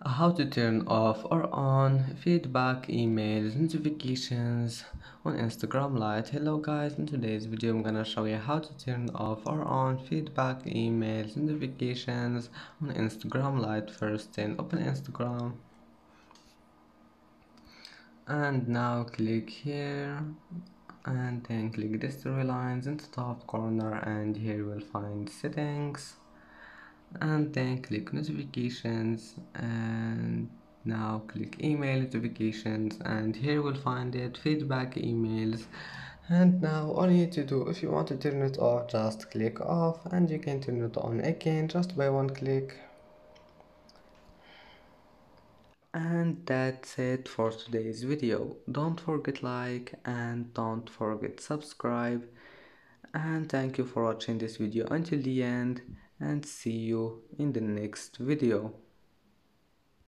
How to turn off or on feedback, emails, notifications on Instagram Lite. Hello guys, in today's video I'm gonna show you how to turn off or on feedback, emails, notifications on Instagram Lite. First then open Instagram and now click here and then click these three lines in the top corner, and here you will find settings and then click notifications, and now click email notifications, and here we'll find it feedback emails. And now all you need to do, if you want to turn it off, just click off, and you can turn it on again just by one click. And that's it for today's video. Don't forget like and don't forget subscribe, and thank you for watching this video until the end, and see you in the next video.